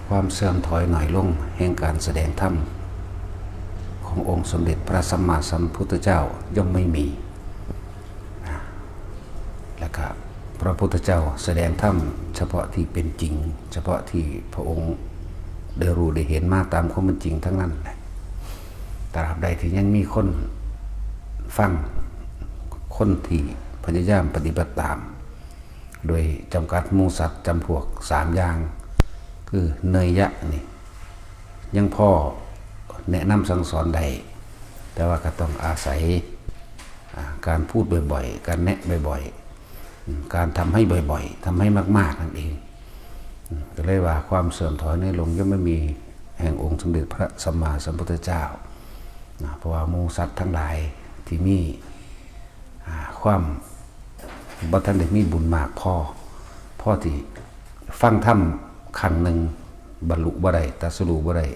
ความเสื่อมถอยหน่อยลงแห่งการแสดงธรรมขององค์สมเด็จพระสัมมาสัมพุทธเจ้าย่อมไม่มีและก็พระพุทธเจ้าแสดงธรรมเฉพาะที่เป็นจริงเฉพาะที่พระองค์ได้รู้ได้เห็นมาตามความเป็นจริงทั้งนั้นแหละตราบใดที่ยังมีคนฟังคนที่พยายามปฏิบัติตามโดยจำกัดหมู่สัตว์จำพวก3อย่างคือเนยยะนี่ยังพ่อแนะนำสั่งสอนใดแต่ว่าก็ต้องอาศัยการพูดบ่อยๆการแนะบ่อยๆการทำให้บ่อยๆทำให้มากๆนั่นเองก็เลยว่าความเสื่อมถอยในลงย่อมไม่มีแห่งองค์สมเด็จพระสัมมาสัมพุทธเจ้าเพราะว่าหมู่สัตว์ทั้งหลายที่มีความบัทันได้มีบุญมากพ่อที่ฟังธรรมครั้งหนึ่งบรรลุบ่ได้ตรัสรู้บ่ได้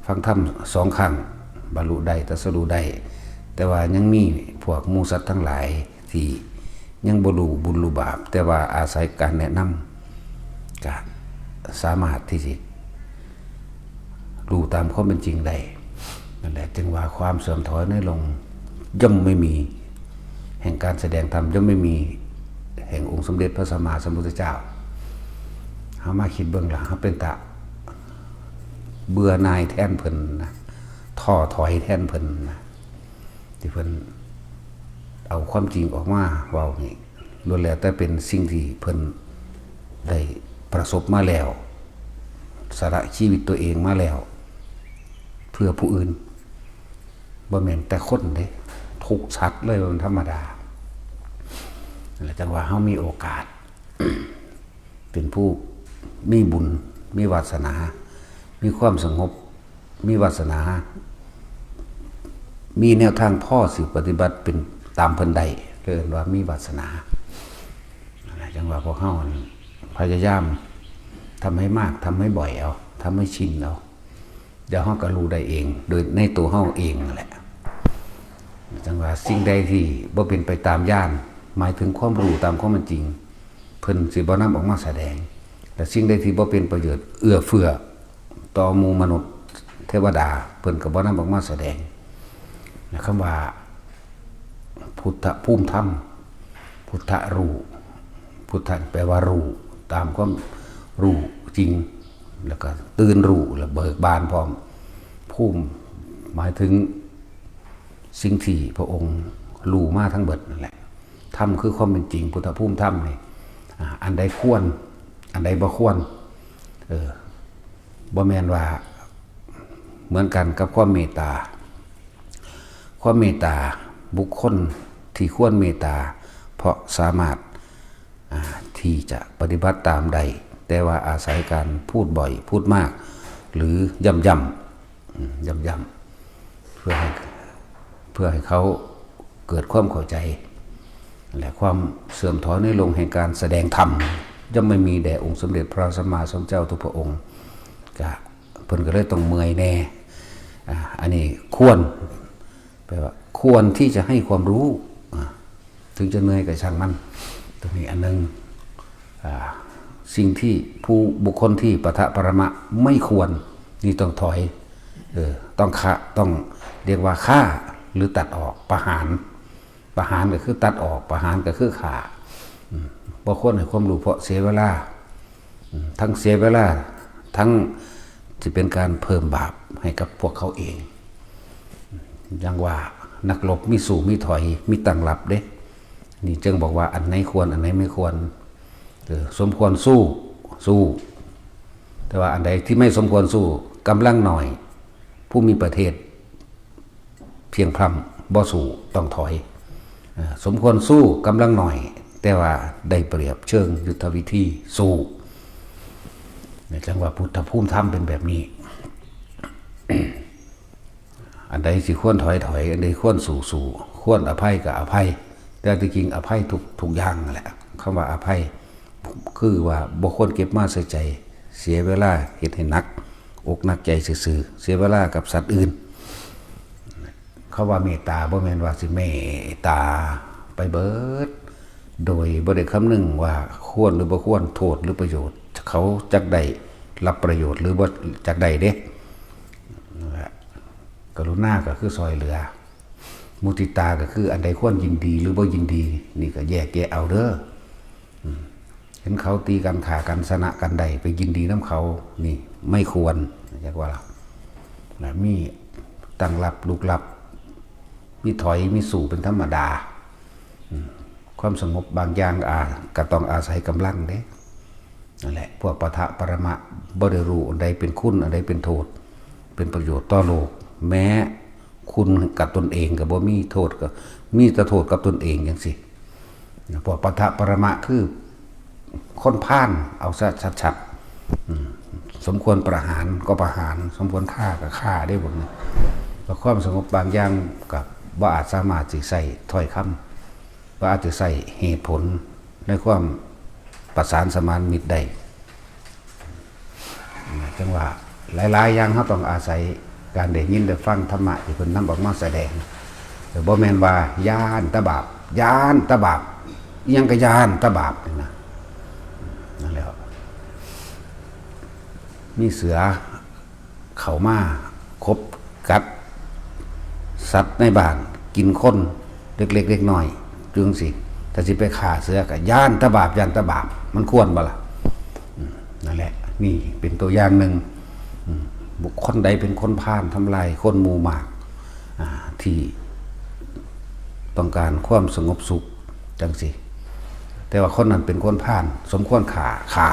ฟังธรรม2 ครั้งบรรลุได้ตรัสรู้ได้แต่ว่ายังมีพวกหมู่สัตว์ทั้งหลายที่ยังบ่รู้บุญรู้บาปแต่ว่าอาศัยการแนะนำก็สามารถที่จะรู้ตามความเป็นจริงได้นั่นแหละจึงว่าความเสื่อมถอยน้อยลงย่อมไม่มีแห่งการแสดงธรรมย่อมไม่มีแห่งองค์สมเด็จพระสัมมาสัมพุทธเจ้าเฮามาคิดเบื้องหลังเฮาเป็นตะเบื่อนายแทนเพิ่นนะท้อถอยแทนเพิ่นนะที่เพิ่นเอาความจริงออกมาเว้านี่ล้วนแล้วแต่เป็นสิ่งที่เพิ่นได้ประสบมาแล้วสละชีวิตตัวเองมาแล้วเพื่อผู้อื่นบ่แม่นแต่คนเด้ทุกชัดเลยมันธรรมดาแล้วจังว่าเฮามีโอกาส เป็นผู้มีบุญมีวาสนามีความสงบมีวาสนามีแนวทางพ่อสิปฏิบัติเป็นตามเพิ่นใดเรียกว่ามีวาสนาจังว่าพวกเฮาพยายามทำให้มากทำให้บ่อยเอาทำให้ชินเอาเดี๋ยวเฮาก็รู้ได้เองโดยในตัวเฮาเองแหละจังว่าสิ่งใดที่บ่เป็นไปตามญาณหมายถึงความรู้ตามความเป็นจริงเพิ่นสิบ่นำออกมาแสดงแต่สิ่งใดที่บ่เป็นประโยชน์เอื้อเฟื้อต่อหมู่มนุษย์เทวดาเพิ่นก็บ่นำออกมาแสดงคำว่าพุทธภูมิธรรมพุทธรู้พุทธแปลว่ารู้ตามความรู้จริงแล้วก็ตื่นรู้แล้วเบิกบานพร้อมภูมิหมายถึงสิ่งที่พระองค์รู้มาทั้งเบิดนั่นแหละธรรมคือความเป็นจริงพุทธภูมิธรรมนี่อันใดควรอันใดบ่ควรบ่แม่นว่าเหมือนกันกับความเมตตาความเมตตาบุคคลที่ควรเมตตาเพราะสามารถที่จะปฏิบัติตามใดแต่ว่าอาศัยการพูดบ่อยพูดมากหรือย้ำเพื่อให้เขาเกิดความเข้าใจและความเสื่อมถอยในลงแห่งการแสดงธรรมย่อมไม่มีแด่องค์สมเด็จพระสัมมาสัมพุทธเจ้าทุกพระองค์ก็เพิ่นก็เลยต้องเมื่อยแน่อันนี้ควรแปลว่าควรที่จะให้ความรู้ถึงจะเหนื่อยก็ช่างมันตรงนี้อันนึงสิ่งที่ผู้บุคคลที่ปะทะปรมะไม่ควรนี่ต้องถอยต้องเรียกว่าฆ่าหรือตัดออกประหารก็คือตัดออกประหารก็คือฆ่าบ่ควรให้ความรู้เพราะเสียเวลาทั้งเสียเวลาทั้งจะเป็นการเพิ่มบาปให้กับพวกเขาเองอย่างว่านักรบมีสู้มีถอยมีตั้งรับเด้นี่จึงบอกว่าอันไหนควรอันไหนไม่ควรสมควรสู้แต่ว่าอันใดที่ไม่สมควรสู้กำลังหน่อยผู้มีประเทศเพียงพร่ำบ่สู้ต้องถอยสมควรสู้กำลังหน่อยแต่ว่าได้เปรียบเชิงยุทธวิธีสู้ในจังหวะพุทธภูมิธรรมเป็นแบบนี้ อันใดสิควรถอยอันใดควรสู้ควรอภัยกับอภัยแต่จริงอภัยทุกอย่างแหละคำว่าอภัยคือว่าบ่ควรเก็บมาใส่ใจเสียเวลาเฮ็ดให้หนักอกหนักใจซื่อเสียเวลากับสัตว์อื่นเขาว่าเมตตาบ่แม่นว่าสิเมตตาไปเบิดโดยบ่ได้คำนึงว่าควรหรือบ่ควรโทษหรือประโยชน์เขาจักได้ รับประโยชน์หรือบ่จากใดเด้กรุณาก็คือซอยเหลือมุทิตาก็คืออันใดควรยินดีหรือบ่ยินดีนี่ก็แยกแยะเอาเด้อเห็นเขาตีกันฆ่ากันชนะกันใดไปยินดีน้ำเขานี่ไม่ควรเรียกว่ามีตั้งรับลุกลับมีถอยมีสู่เป็นธรรมดาความสงบบางอย่างก็ต้องอาศัยกำลังเด้นั่นแหละพวกปะทะปรมะบ่ได้รู้อันใดเป็นคุณอันใดเป็นโทษเป็นประโยชน์ต่อโลกแม้คุณกับตนเองกับบ่มีโทษก็มีแต่โทษกับตนเองอย่างสิพวกปะทะปรมะคือคนพ่านเอาซะชัดๆสมควรประหารก็ประหารสมควรฆ่าก็ฆ่าได้หมดนะแต่ความสงบบางอย่างกับว่าอาจสามารถสิใส่ถ้อยคำว่าอาจจะใส่เหตุผลในความประสานสมานมิตรได้จังว่าหลายๆอย่างเขาต้องอาศัยการได้ยินได้ฟังธรรมะที่เพิ่นนำออกมาแสดงแต่บ่แม่นว่าย่านตะบาปย่านตะบาปยังก็ย่านตะบาปนี่นะนั่นแหละมีเสือเข้ามาคบกัดสัตว์ในบ้านกินคนเล็กๆเล็กน้อยจึงสิแต่สิไปฆ่าเสือก็ย่านตะบาปย่านตะบาปมันควรบ่ล่ะนั่นแหละนี่เป็นตัวอย่างหนึ่งบุคคลใดเป็นคนพาลทำลายคนหมู่มากที่ต้องการความสงบสุขจังสิแต่ว่าคนนั้นเป็นคนพาลสมควรฆ่า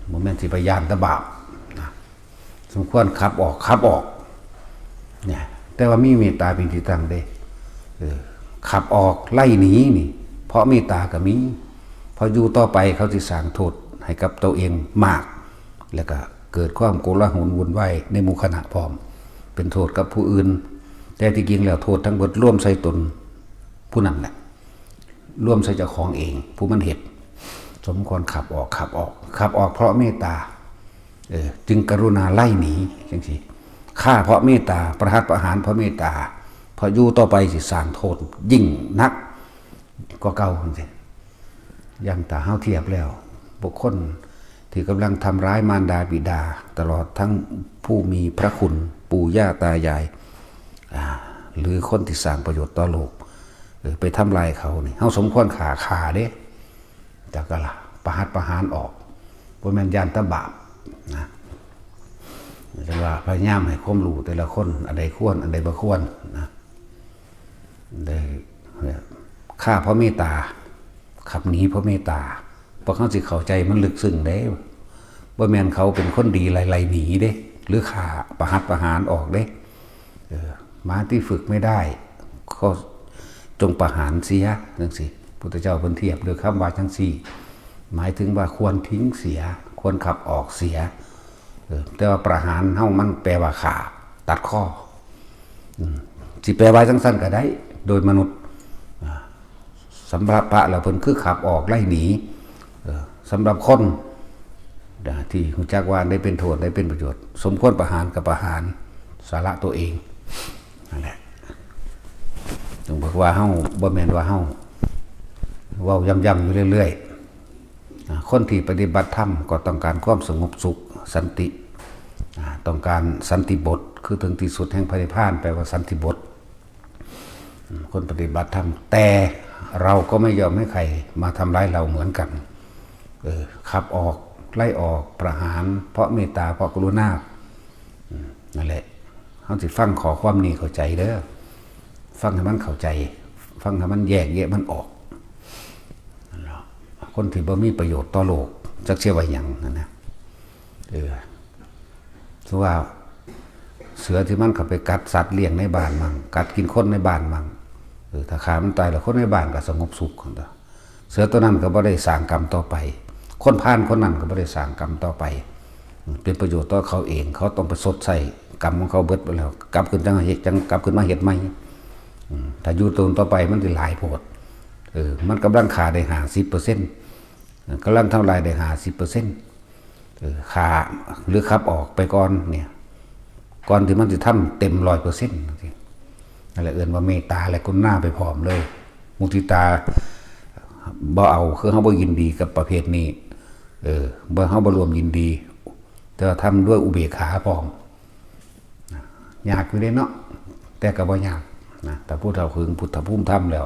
โมเมนต์ที่ไปย่านตะบาปสมควรขับออกเนี่ยแต่ว่ามีเมตตาเป็นที่ตั้งเด้ขับออกไล่หนีนี่เพราะเมตตาก็มีพออยู่ต่อไปเขาจะสร้างโทษให้กับตัวเองมากแล้วก็เกิดความโกลาหลวุ่นวายในหมู่คณะพร้อมเป็นโทษกับผู้อื่นแต่ที่จริงแล้วโทษทั้งหมดร่วมใส่ตนผู้นั้นแหละร่วมใส่เจ้าของเองผู้มันเหตุสมควรขับออกเพราะเมตตาจึงกรุณาไล่หนีจังซี่ฆ่าเพราะเมตตาประหัตประหารเพราะเมตตาพออยู่ต่อไปสิสร้างโทษยิ่งนักก็เก่าจังซี่อย่างตาเฮาเทียบแล้วบุคคลที่กำลังทำร้ายมารดาบิดาตลอดทั้งผู้มีพระคุณปู่ย่าตายายหรือคนที่สร้างประโยชน์ต่อโลกไปทำลายเขานี่เฮาสมควรฆ่าเด้แต่ก็ล่ะประหัตประหารออกบ่แม่นยานตะบาปนะแต่ว่าพยายามให้ความรู้แต่ละคนอันใดควรอันใดบ่ควรนะได้ฆ่าเพราะเมตตาขับหนีเพราะเมตตาเพราะเขาสิเข้าใจมันลึกซึ้งเด้ว่าแม่นเขาเป็นคนดีไล่หนีเด้หรือฆ่าประหัตประหารออกเด้ม้าที่ฝึกไม่ได้ก็จงประหารเสียจังซี่พุทธเจ้าเพิ่นเทียบด้วยคำว่าจังซี่หมายถึงว่าควรทิ้งเสียควรขับออกเสียแต่ว่าประหารเฮามันแปลว่าฆ่าตัดข้อสิแปลว่าจังซั่นก็ได้โดยมนุษย์สำหรับพระแล้วเพิ่นคือขับออกไล่หนีสำหรับคนที่รู้จักว่าได้เป็นโทษได้เป็นประโยชน์สมควรประหารกับประหารสาระตัวเองนั่นแหละต้องบอกว่าเฮาบ่แม่นว่าเฮาเว้าย้ำๆอยู่เรื่อยๆคนที่ปฏิบัติธรรมก็ต้องการความสงบสุขสันติต้องการสันติบทคือถึงที่สุดแห่งพระนิพพานแปลว่าสันติบทคนปฏิบัติธรรมแต่เราก็ไม่ยอมให้ใครมาทำร้ายเราเหมือนกันขับออกไล่ออกประหารเพราะเมตตาเพราะกรุณานั่นแหละเขาสิฟังขอความนี้เข้าใจเด้อฟังให้มันเข้าใจฟังให้มันแยกแยะมันออกคนที่บ่มีประโยชน์ต่อโลกจักเชื่อว่าหยังนั่นนะเพราะว่าเสือที่มันเข้าไปกัดสัตว์เลี้ยงในบ้านมั่งกัดกินคนในบ้านมั่งถ้าขามันตายแล้วคนในบ้านก็สงบสุขเสือตัวนั้นก็บ่ได้สร้างกรรมต่อไปคนพาลคนนั้นก็บ่ได้สร้างกรรมต่อไปเป็นประโยชน์ต่อเขาเองเขาต้องไปสดใส่กรรมของเขาเบิดไปแล้วกลับขึ้นจังเฮ็ดจังกลับขึ้นมาเฮ็ดใหม่ถ้าอยู่ตนต่อไปมันสิหลายโพดมันกำลังขาได้50%กำลังทำลายได้50%ขาหรือขับออกไปก่อนเนี่ยก่อนที่มันจะทำเต็ม 100% นั่นแหละเอิ้นว่าเมตตาและกรุณาไปพร้อมเลยมุทิตาบ่เอาคือเฮาบ่ยินดีกับประเภทนี้ บ่เฮาบ่รวมยินดี แต่ว่าทำด้วยอุเบกขาพร้อมยากอยู่เด้เนาะแต่ก็บ่ยากนะแต่ผู้เฒ่าคือพุทธภูมิธรรมแล้ว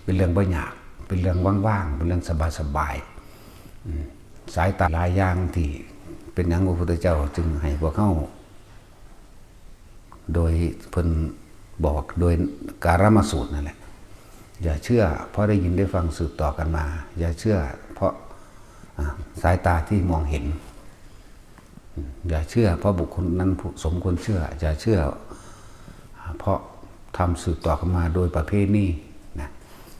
เป็นเรื่องบ่ยากเป็นเรื่องว่างๆเป็นเรื่องสบายๆสายตาหลายอย่างที่เป็นหยังพระพุทธเจ้าจึงให้พวกเฮาโดยเพิ่นบอกโดยการมสูตรนั่นแหละอย่าเชื่อเพราะได้ยินได้ฟังสืบต่อกันมาอย่าเชื่อเพราะสายตาที่มองเห็นอย่าเชื่อเพราะบุคคลนั้นสมควรเชื่ออย่าเชื่อเพราะทำสืบต่อกันมาโดยประเภทนี้นะ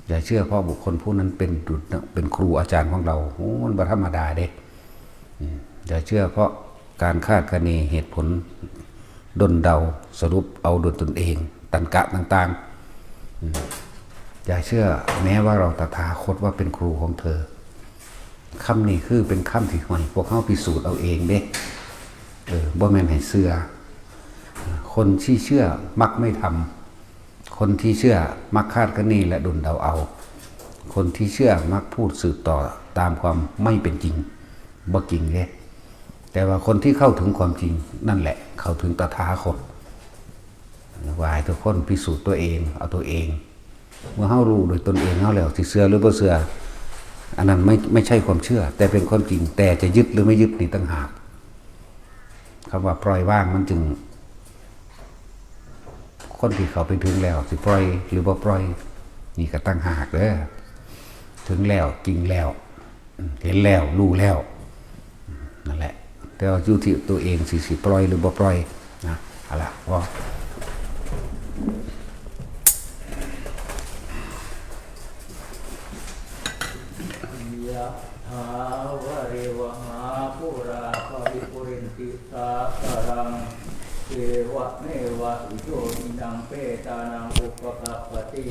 อย่าเชื่อเพราะบุคคลผู้นั้นเป็นครูอาจารย์ของเราโอ้มันธรรมดาเด้อย่าเชื่อเพราะการคาดคะเนเหตุผลดนเดาสรุปเอาโดยตนเองตันกะต่างๆอย่าเชื่อแม้ว่าเราตถาคตว่าเป็นครูของเธอคำนี้คือเป็นคำที่ให้พวกเขาพิสูจน์เอาเองเด้บ่แม่นให้เชื่อคนที่เชื่อมักไม่ทำคนที่เชื่อมักคาดคะเนและดนเดาเอาคนที่เชื่อมักพูดสืบต่อตามความไม่เป็นจริงบ่จริงเด้แต่ว่าคนที่เข้าถึงความจริงนั่นแหละเข้าถึงตถาคตว่าให้ทุกคนพิสูจน์ตัวเองเอาตัวเองเมื่อเฮารู้โดยตนเองเฮาแล้วสิเชื่อหรือบ่เชื่ออันนั้นไม่ใช่ความเชื่อแต่เป็นความจริงแต่จะยึดหรือไม่ยึดนี่ต่างหากคำว่าปล่อยว่างมันจึงคนที่เขาไปถึงแล้วสิปล่อยหรือบ่ปล่อยนี่ก็ต่างหากเด้อถึงแล้วจริงแล้วเห็นแล้วรู้แล้วนั่นแหละแต่ว่าอยู่ที่ตัวเองสิปล่อยหรือบ่ปล่อยนะเอาล่ะพอยะถาวะริวหาปุราปริปุเรนติสาคารังเทวะเมวะอิโตทินังเปตานังอุปกัปปติ